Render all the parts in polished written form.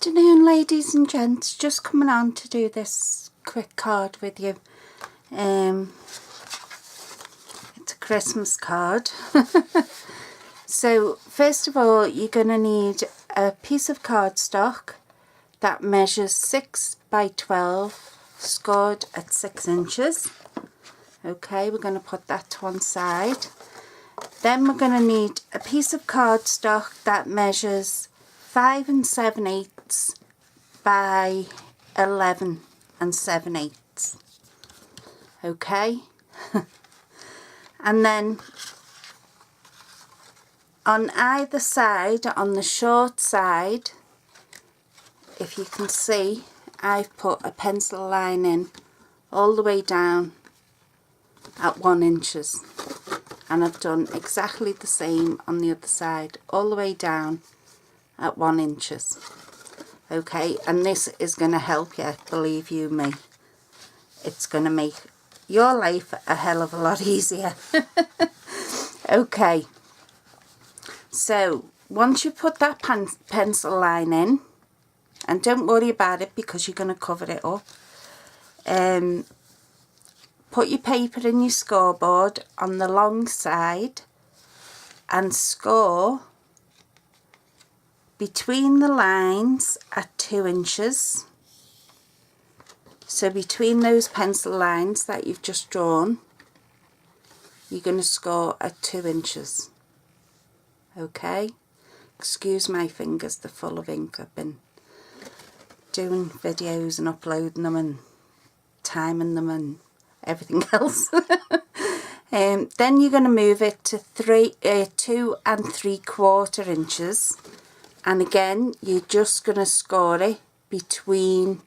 afternoon, ladies and gents. Just coming on to do this quick card with you. It's a Christmas card. So first of all, you're going to need a piece of cardstock that measures 6 by 12, scored at 6 inches. Okay, we're going to put that to one side. Then we're going to need a piece of cardstock that measures 5 7/8 by 11 7/8. Okay. And then on either side, on the short side, if you can see, I've put a pencil line in all the way down at 1 inches, and I've done exactly the same on the other side, all the way down at 1 inches. Okay, and this is going to help you, believe you me. It's going to make your life a hell of a lot easier. Okay, so once you put that pencil line in, and don't worry about it because you're going to cover it up, put your paper in your scoreboard on the long side and score between the lines at 2 inches. So between those pencil lines that you've just drawn, you're going to score at 2 inches. Okay, excuse my fingers, they're full of ink. I've been doing videos and uploading them and timing them and everything else. Then you're going to move it to 2 3/4 inches, and again you're just going to score it between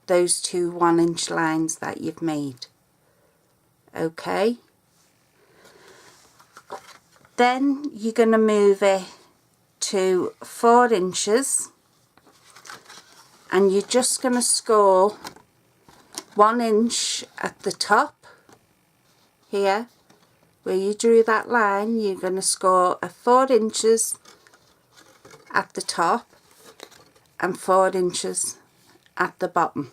those two 1 inch lines that you've made. Okay, then you're going to move it to 4 inches, and you're just going to score 1 inch at the top here where you drew that line. You're going to score a 4 inches at the top and 4 inches at the bottom.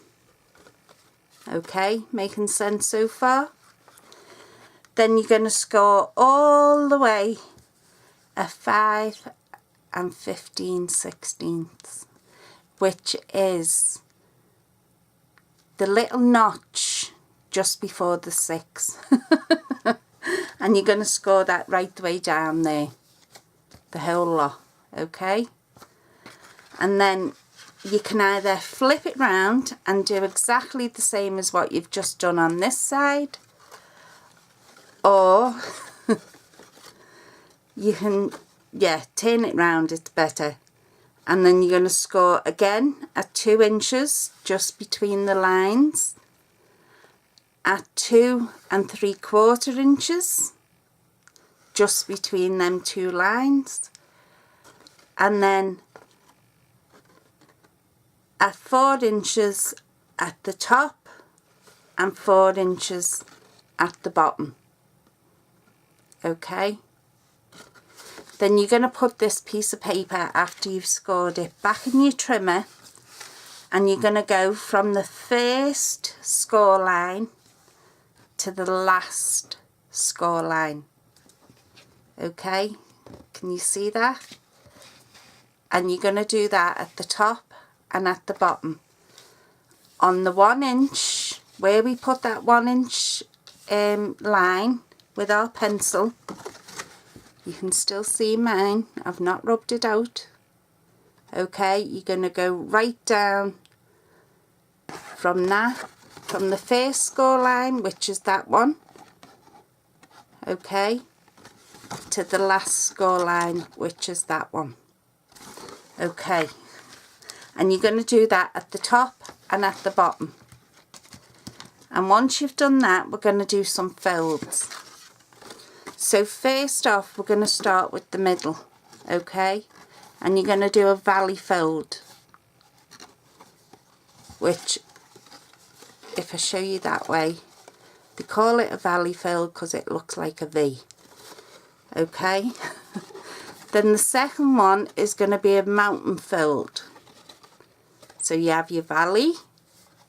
Okay, making sense so far? Then you're going to score all the way a 5 15/16, which is the little notch just before the 6. And you're going to score that right the way down there, the whole lot. Okay, and then you can either flip it round and do exactly the same as what you've just done on this side, or you can, yeah, turn it round, it's better. And then you're going to score again at 2 inches just between the lines, at 2 3/4 inches just between them two lines, and then at 4 inches at the top and 4 inches at the bottom. Okay, then you're going to put this piece of paper, after you've scored it, back in your trimmer, and you're going to go from the first score line to the last score line. Okay, can you see that? And you're going to do that at the top and at the bottom. On the 1 inch, where we put that 1 inch line with our pencil, you can still see mine, I've not rubbed it out. Okay, you're going to go right down from that, from the first score line, which is that one, okay, to the last score line, which is that one. Okay, and you're going to do that at the top and at the bottom. And once you've done that, we're going to do some folds. So first off, we're going to start with the middle, okay, and you're going to do a valley fold, which, if I show you that way, they call it a valley fold because it looks like a V. Okay. Then the second one is going to be a mountain fold. So you have your valley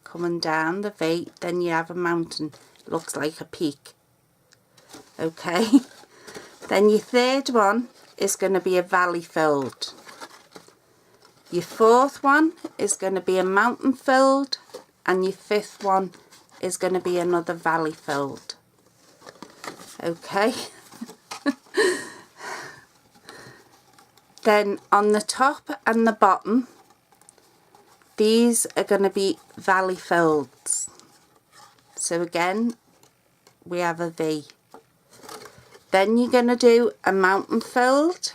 coming down the V, then you have a mountain, looks like a peak. Okay, then your third one is going to be a valley filled. Your fourth one is going to be a mountain filled, and your fifth one is going to be another valley filled. Okay. Then on the top and the bottom, these are going to be valley folds. So again, we have a V. Then you're going to do a mountain fold,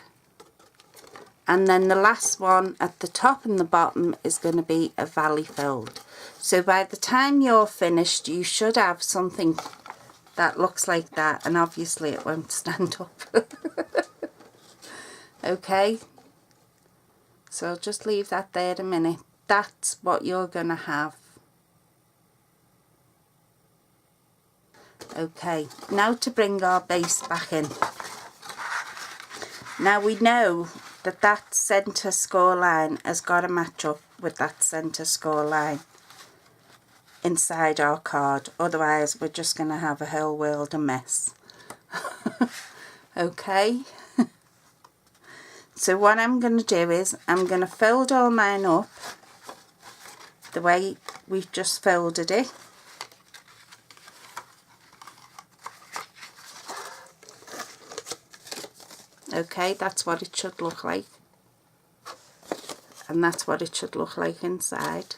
and then the last one at the top and the bottom is going to be a valley fold. So by the time you're finished, you should have something that looks like that, and obviously it won't stand up. Okay, so I'll just leave that there a minute. That's what you're going to have. Okay, now to bring our base back in. Now we know that that centre score line has got to match up with that centre score line inside our card, otherwise we're just going to have a whole world of mess. Okay. So what I'm going to do is I'm going to fold all mine up the way we've just folded it. Okay, that's what it should look like. And that's what it should look like inside.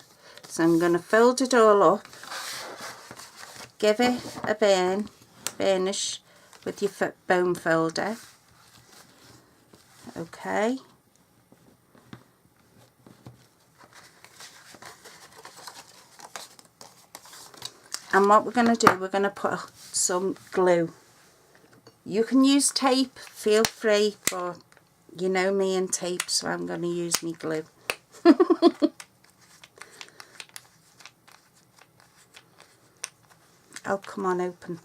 So I'm going to fold it all up, give it a burnish with your bone folder. Okay. And what we're going to do, we're going to put some glue. You can use tape, feel free, but you know me and tape, so I'm going to use me glue. Oh, come on, open.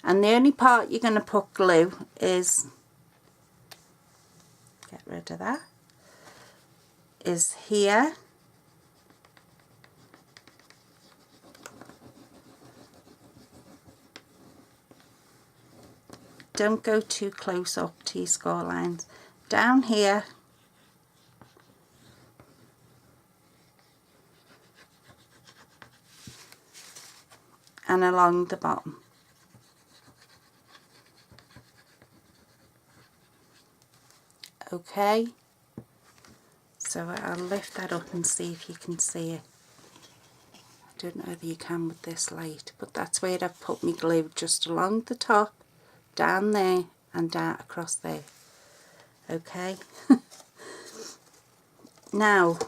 And the only part you're going to put glue is, get rid of that, is here. Don't go too close up to your score lines. Down here. And along the bottom. Okay, so I'll lift that up and see if you can see it. I don't know whether you can with this light, but that's where I've put my glue, just along the top, down there and down across there. Okay. Now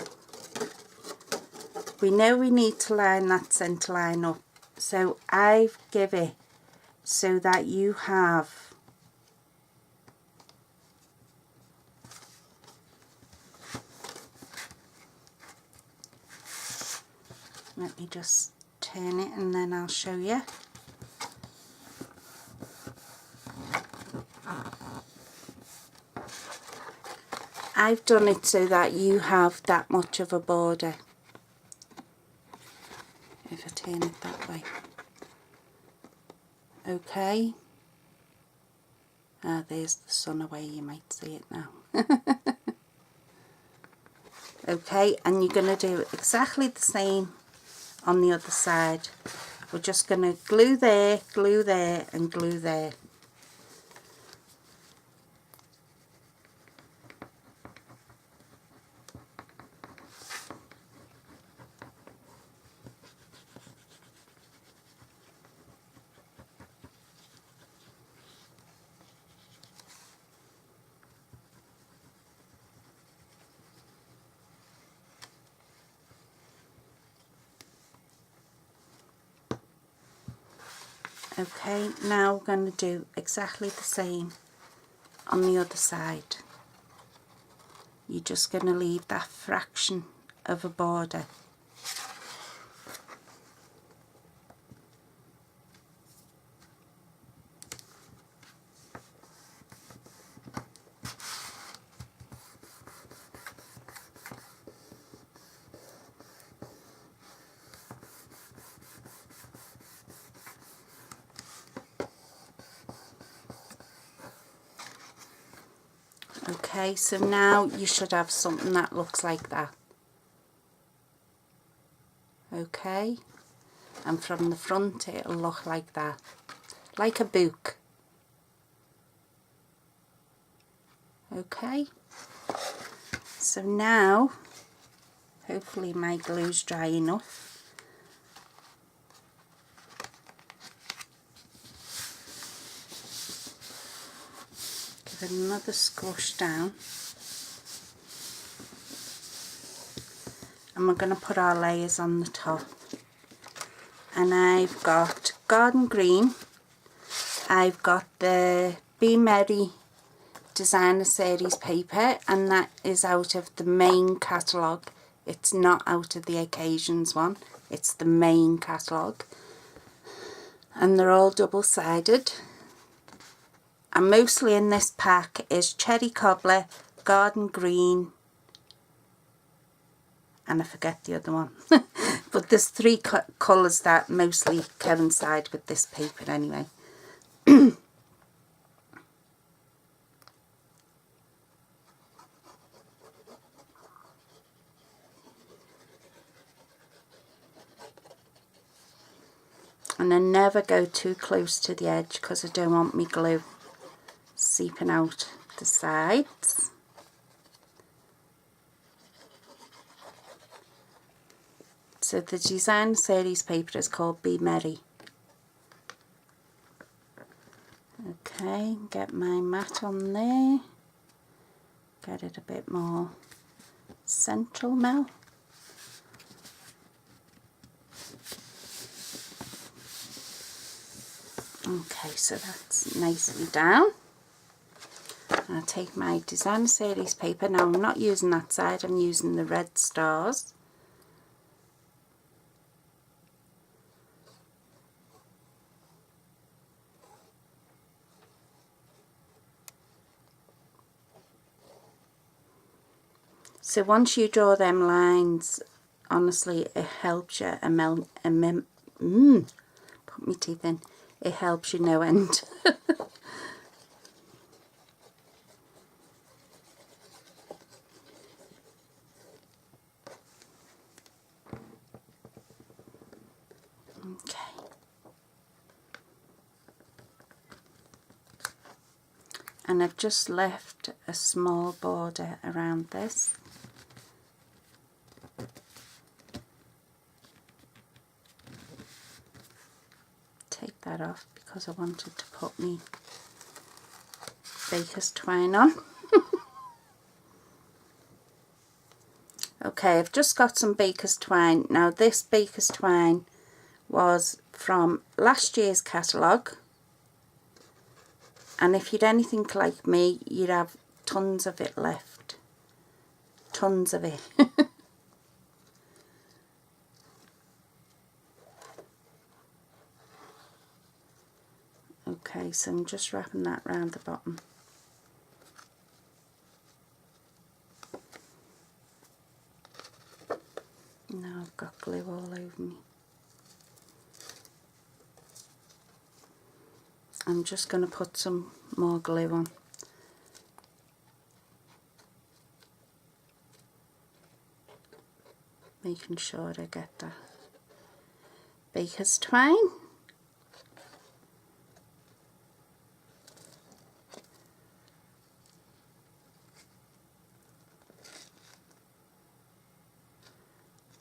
we know we need to line that centre line up, so I've given it so that you have let me just turn it and then I'll show you. I've done it so that you have that much of a border. If I turn it that way. Okay. There's the sun away, you might see it now. Okay, and you're going to do exactly the same on the other side. We're just going to glue there and glue there. Okay, now we're going to do exactly the same on the other side. You're just going to leave that fraction of a border. Okay, so now you should have something that looks like that. Okay, and from the front it'll look like that, like a book. Okay, so now hopefully my glue's dry enough. Give it another squash down. And we're going to put our layers on the top. And I've got Garden Green. I've got the Be Merry Designer Series paper, and that is out of the main catalogue. It's not out of the Occasions one, it's the main catalogue. And they're all double-sided. And mostly in this pack is Cherry Cobbler, Garden Green, and I forget the other one. But there's three colours that mostly coincide with this paper anyway. And I never go too close to the edge because I don't want my glue seeping out the sides. So the Design Series paper is called Be Merry. Okay, get my mat on there. Get it a bit more central now. Okay, so that's nicely down. I'll take my Design Series paper. Now I'm not using that side, I'm using the red stars. So once you draw them lines, honestly, it helps you put my teeth in. It helps you no end. Okay. And I've just left a small border around this. Take that off because I wanted to put me baker's twine on. Okay, I've just got some baker's twine. Now this baker's twine was from last year's catalogue, and if you'd anything like me, you'd have tons of it left. Tons of it. Okay, so I'm just wrapping that round the bottom. Now I've got glue all over me. I'm just going to put some more glue on. Making sure I get that baker's twine.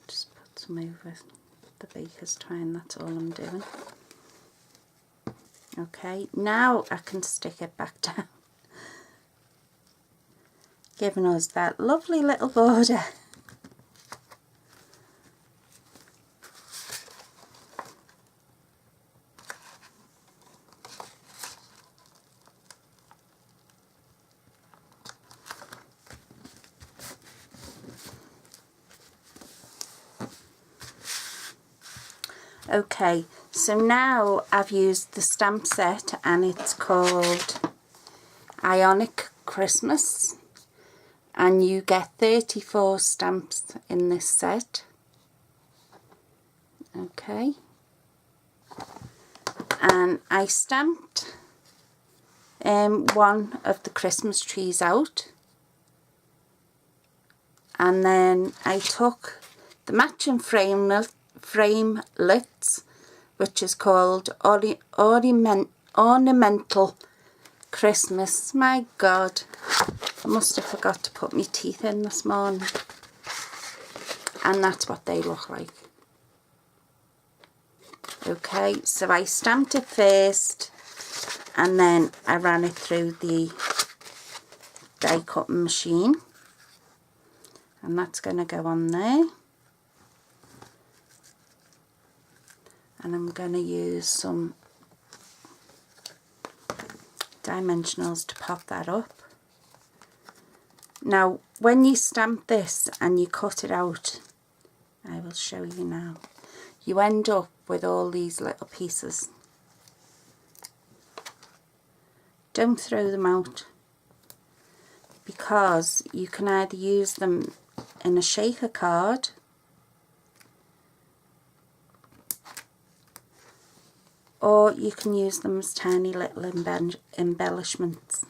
Just put some over the baker's twine, that's all I'm doing. Okay, now I can stick it back down, giving us that lovely little border. Okay, so now I've used the stamp set, and it's called Ionic Christmas, and you get 34 stamps in this set. Okay, and I stamped one of the Christmas trees out, and then I took the matching framelits, which is called Ornamental Christmas. My God, I must have forgot to put my teeth in this morning. And that's what they look like. Okay, so I stamped it first, and then I ran it through the die cutting machine, and that's going to go on there. And I'm going to use some dimensionals to pop that up. Now, when you stamp this and you cut it out, I will show you now, you end up with all these little pieces. Don't throw them out, because you can either use them in a shaker card, or you can use them as tiny little embellishments.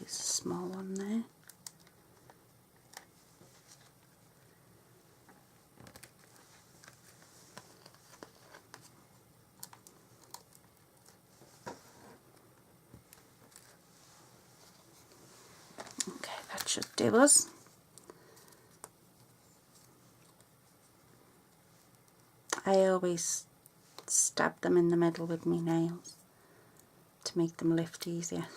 Use a small one there. Okay, that should do us. I always stab them in the middle with my nails to make them lift easier.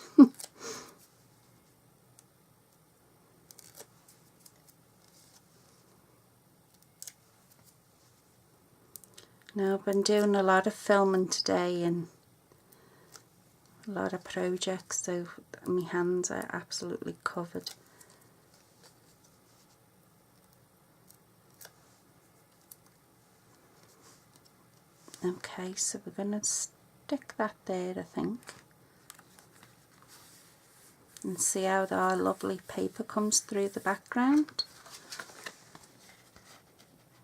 Now, I've been doing a lot of filming today and a lot of projects, so my hands are absolutely covered. Okay, so we're going to stick that there, I think, and see how our lovely paper comes through the background,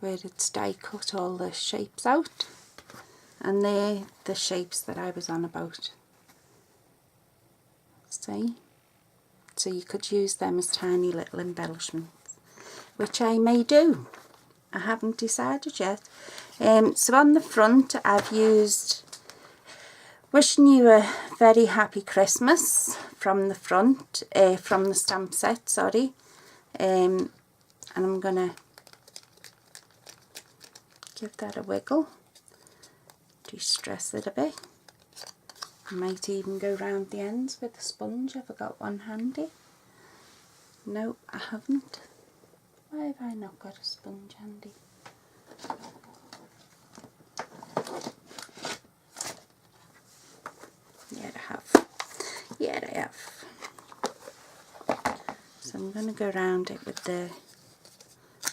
where it's die cut all the shapes out, and they're the shapes that I was on about. See? So you could use them as tiny little embellishments, which I may do. I haven't decided yet. So on the front I've used "Wishing You a Very Happy Christmas" from the front, from the stamp set, sorry. And I'm going to give that a wiggle, de-stress it a bit. I might even go round the ends with a sponge if I got one handy. No, I haven't. Why have I not got a sponge handy? Yeah, I have. Yeah, I have. So I'm going to go round it with the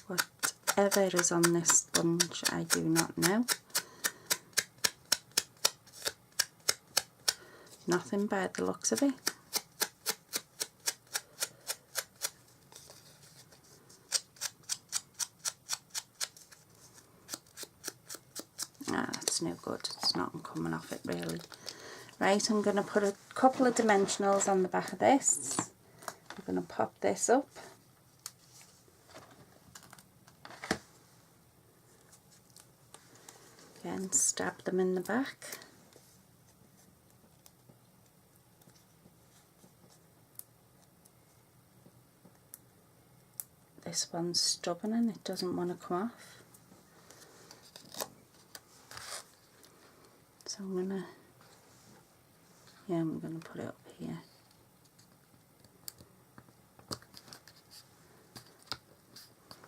whatever is on this sponge, I do not know. Nothing by the looks of it. Ah, that's no good. It's not coming off it really. Right, I'm going to put a couple of dimensionals on the back of this. I'm going to pop this up. Again, stab them in the back. This one's stubborn and it doesn't want to come off. So I'm going to put it up here.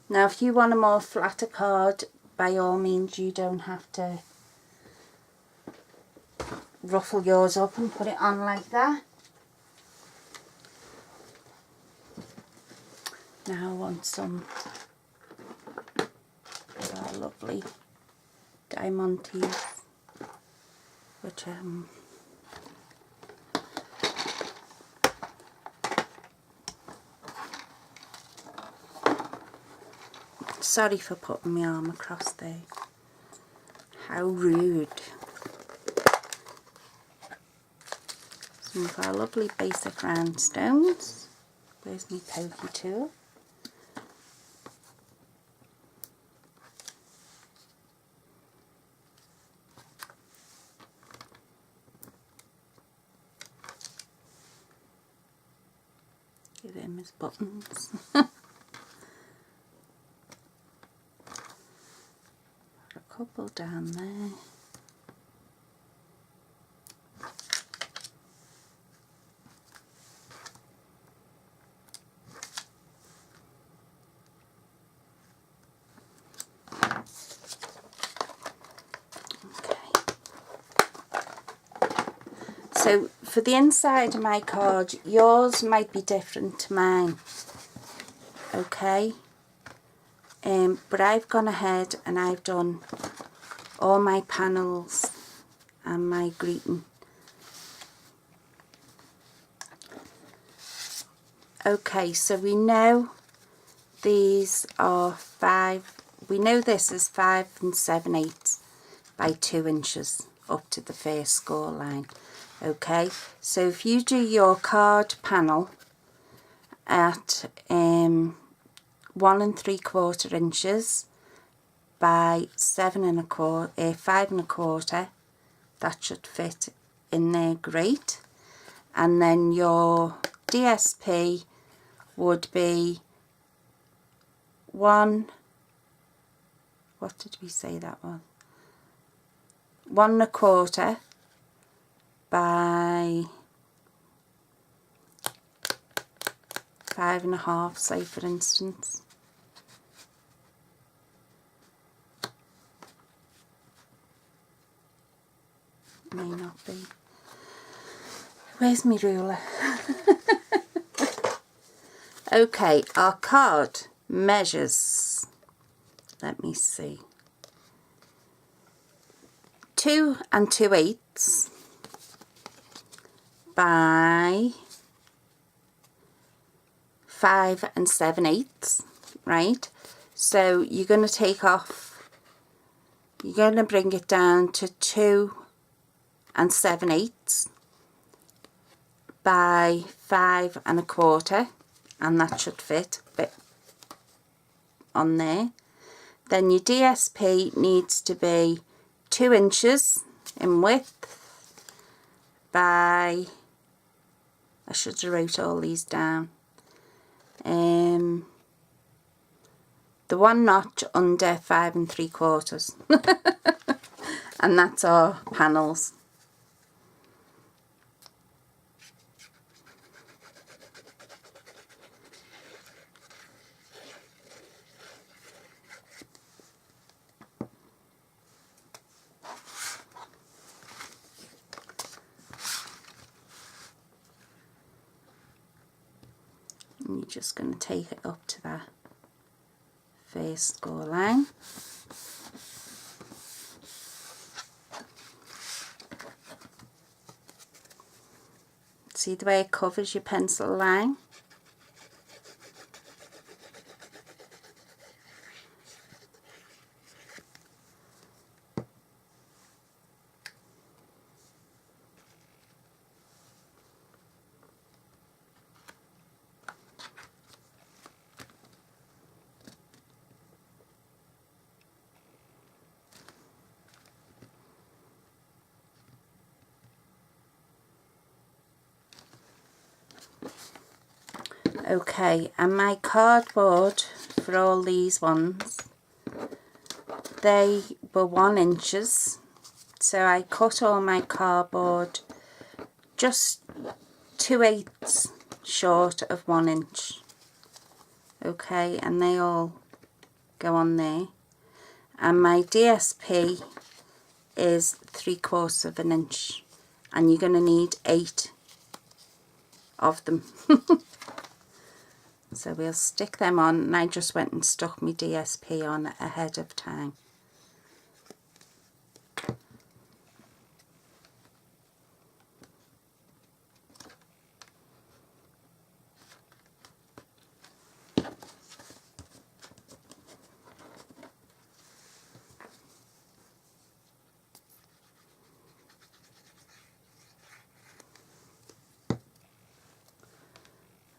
Now if you want a more flatter card, by all means you don't have to ruffle yours up and put it on like that. Now I want some of our lovely diamantes, which Sorry for putting my arm across there. How rude. Some of our lovely basic round stones. Where's my pokey tool? Give him his buttons. A couple down there. So for the inside of my card, yours might be different to mine, okay? But I've gone ahead and I've done all my panels and my greeting. Okay, so we know these are we know this is 5 7/8 by 2 inches up to the first score line. Okay, so if you do your card panel at 1 3/4 inches by 5 1/4, that should fit in there great. And then your DSP would be 1, what did we say that was? 1 1/4 by 5 1/2, say for instance. May not be. Where's my ruler? Okay, our card measures, let me see, 2 2/8 by 5 7/8, right? So you're going to take off, you're going to bring it down to 2 7/8 by 5 1/4, and that should fit a bit on there. Then your DSP needs to be 2 inches in width by, I should have wrote all these down, the 1 notch under 5 3/4 and that's our panels. And you're just going to take it up to that first score line. See the way it covers your pencil line? Okay, and my cardboard for all these ones, they were 1 inches, so I cut all my cardboard just 2/8 short of 1 inch. Okay, and they all go on there. And my DSP is 3/4 of an inch, and you're going to need 8 of them. So we'll stick them on, and I just went and stuck my DSP on ahead of time.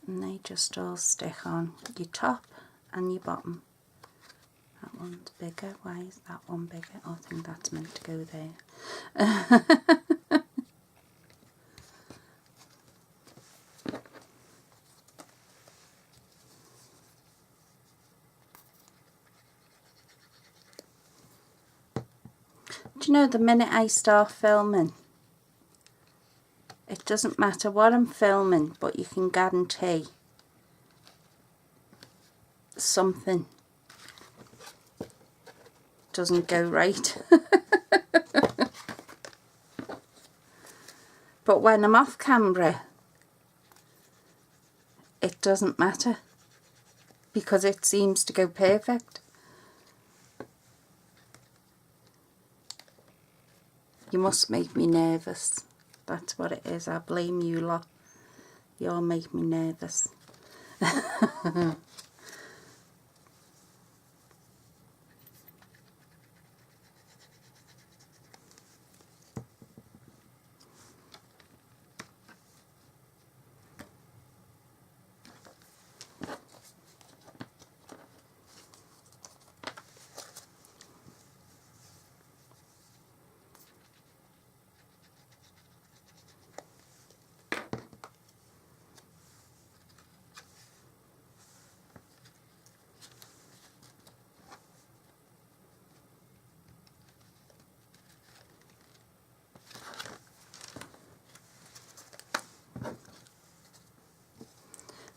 and they just all stick on your top and your bottom. That one's bigger. Why is that one bigger? I think that's meant to go there. Do you know, the minute I start filming, it doesn't matter what I'm filming, but you can guarantee something doesn't go right. But when I'm off camera, it doesn't matter because it seems to go perfect. You must make me nervous. That's what it is. I blame you lot. You all make me nervous.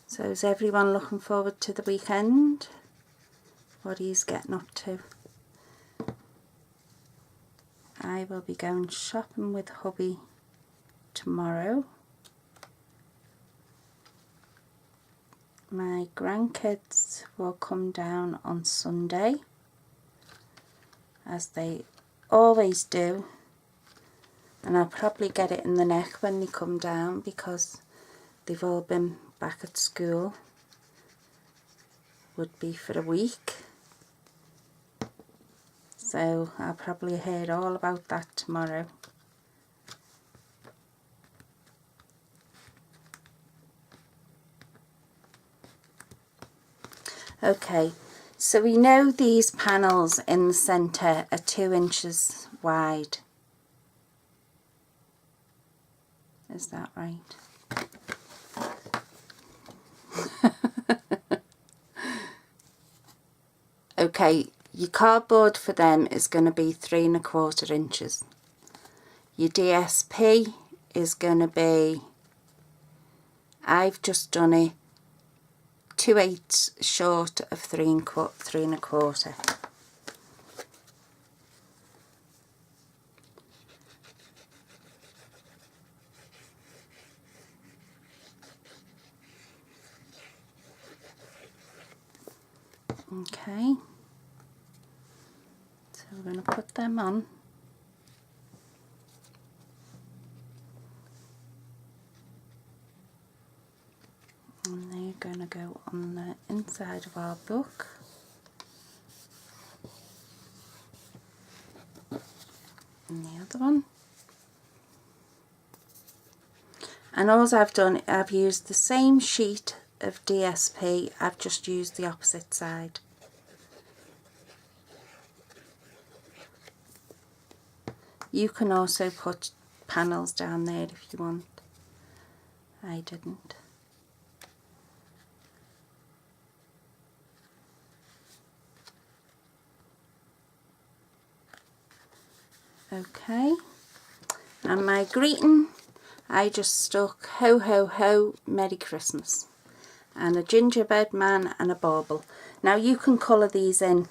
So is everyone looking forward to the weekend? What are you getting up to? I will be going shopping with hubby tomorrow. My grandkids will come down on Sunday, as they always do, and I'll probably get it in the neck when they come down because they've all been back at school. Would be for a week, so I'll probably hear all about that tomorrow. Okay, so we know these panels in the centre are 2 inches wide. Is that right? Okay, your cardboard for them is going to be 3 1/4 inches. Your DSP is going to be, I've just done it 2/8 short of 3 1/4. Okay, so we're going to put them on. And they're going to go on the inside of our book. And the other one. And all I've done, I've used the same sheet of DSP, I've just used the opposite side. You can also put panels down there if you want. I didn't. Okay, and my greeting, I just stuck ho ho ho Merry Christmas and a gingerbread man and a bauble. Now you can colour these in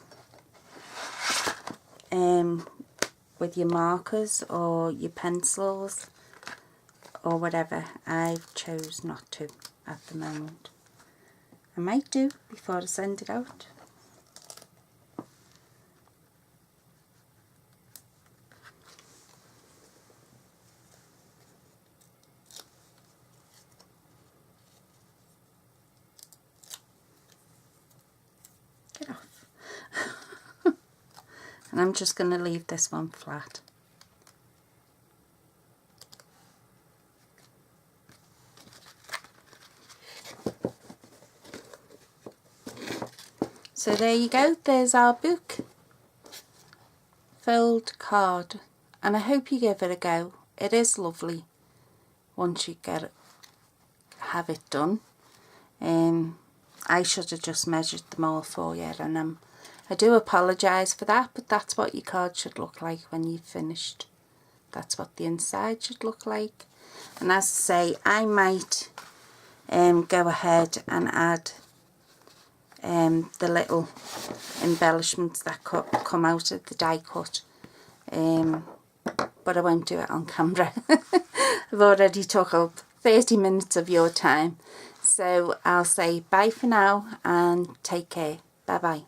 with your markers or your pencils or whatever. I've chose not to at the moment. I might do before I send it out. Get off. And I'm just going to leave this one flat. So there you go, there's our book. Fold card. And I hope you give it a go. It is lovely once you have it done. I should have just measured them all for you, and I do apologise for that, but that's what your card should look like when you've finished. That's what the inside should look like. And as I say, I might go ahead and add the little embellishments that come out of the die cut, but I won't do it on camera. I've already took up 30 minutes of your time, so I'll say bye for now and take care. Bye bye.